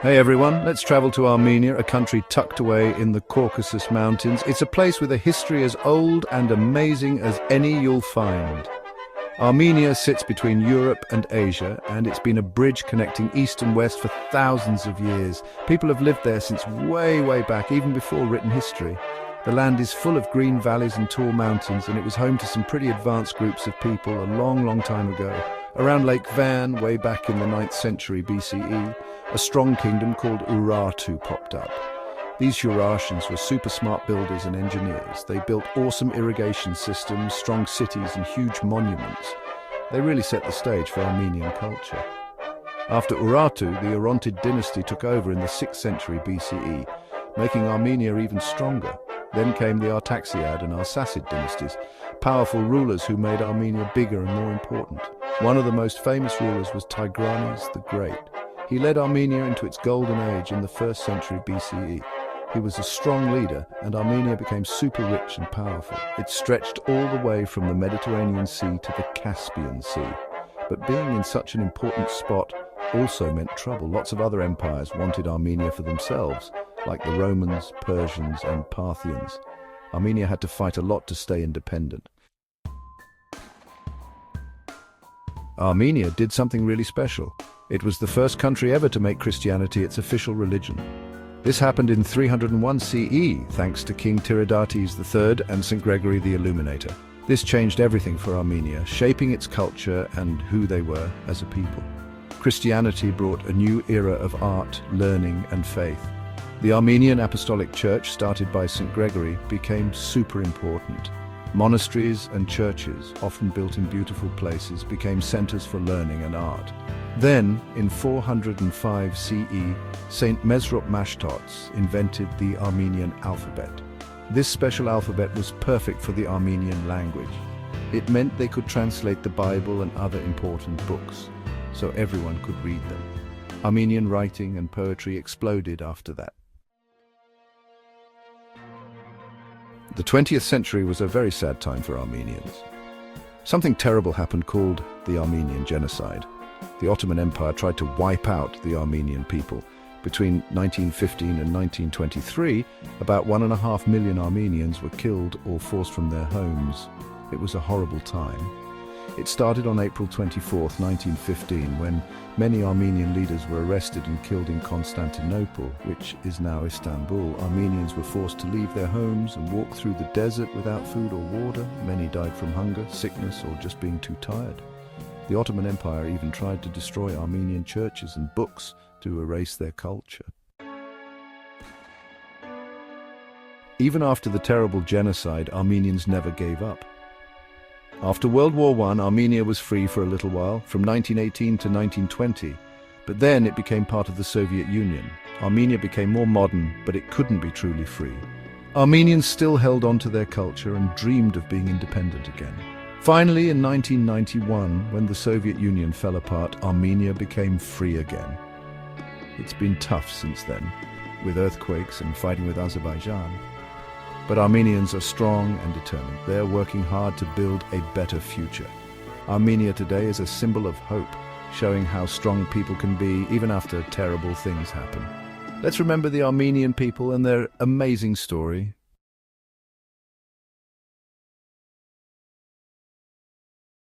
Hey everyone, let's travel to Armenia, a country tucked away in the Caucasus Mountains. It's a place with a history as old and amazing as any you'll find. Armenia sits between Europe and Asia, and it's been a bridge connecting east and west for thousands of years. People have lived there since way, way back, even before written history. The land is full of green valleys and tall mountains, and it was home to some pretty advanced groups of people a long, long time ago. Around Lake Van, way back in the 9th century BCE, a strong kingdom called Urartu popped up. These Urartians were super smart builders and engineers. They built awesome irrigation systems, strong cities and huge monuments. They really set the stage for Armenian culture. After Urartu, the Orontid dynasty took over in the 6th century BCE, making Armenia even stronger. Then came the Artaxiad and Arsacid dynasties, powerful rulers who made Armenia bigger and more important. One of the most famous rulers was Tigranes the Great. He led Armenia into its golden age in the 1st century BCE. He was a strong leader, and Armenia became super rich and powerful. It stretched all the way from the Mediterranean Sea to the Caspian Sea. But being in such an important spot also meant trouble. Lots of other empires wanted Armenia for themselves, like the Romans, Persians, and Parthians. Armenia had to fight a lot to stay independent. Armenia did something really special. It was the first country ever to make Christianity its official religion. This happened in 301 CE, thanks to King Tiridates III and St. Gregory the Illuminator. This changed everything for Armenia, shaping its culture and who they were as a people. Christianity brought a new era of art, learning, and faith. The Armenian Apostolic Church, started by St. Gregory, became super important. Monasteries and churches, often built in beautiful places, became centers for learning and art. Then, in 405 CE, Saint Mesrop Mashtots invented the Armenian alphabet. This special alphabet was perfect for the Armenian language. It meant they could translate the Bible and other important books, so everyone could read them. Armenian writing and poetry exploded after that. The 20th century was a very sad time for Armenians. Something terrible happened called the Armenian Genocide. The Ottoman Empire tried to wipe out the Armenian people. Between 1915 and 1923, about 1.5 million Armenians were killed or forced from their homes. It was a horrible time. It started on April 24, 1915, when many Armenian leaders were arrested and killed in Constantinople, which is now Istanbul. Armenians were forced to leave their homes and walk through the desert without food or water. Many died from hunger, sickness, or just being too tired. The Ottoman Empire even tried to destroy Armenian churches and books to erase their culture. Even after the terrible genocide, Armenians never gave up. After World War I, Armenia was free for a little while, from 1918 to 1920, but then it became part of the Soviet Union. Armenia became more modern, but it couldn't be truly free. Armenians still held on to their culture and dreamed of being independent again. Finally, in 1991, when the Soviet Union fell apart, Armenia became free again. It's been tough since then, with earthquakes and fighting with Azerbaijan. But Armenians are strong and determined. They're working hard to build a better future. Armenia today is a symbol of hope, showing how strong people can be even after terrible things happen. Let's remember the Armenian people and their amazing story.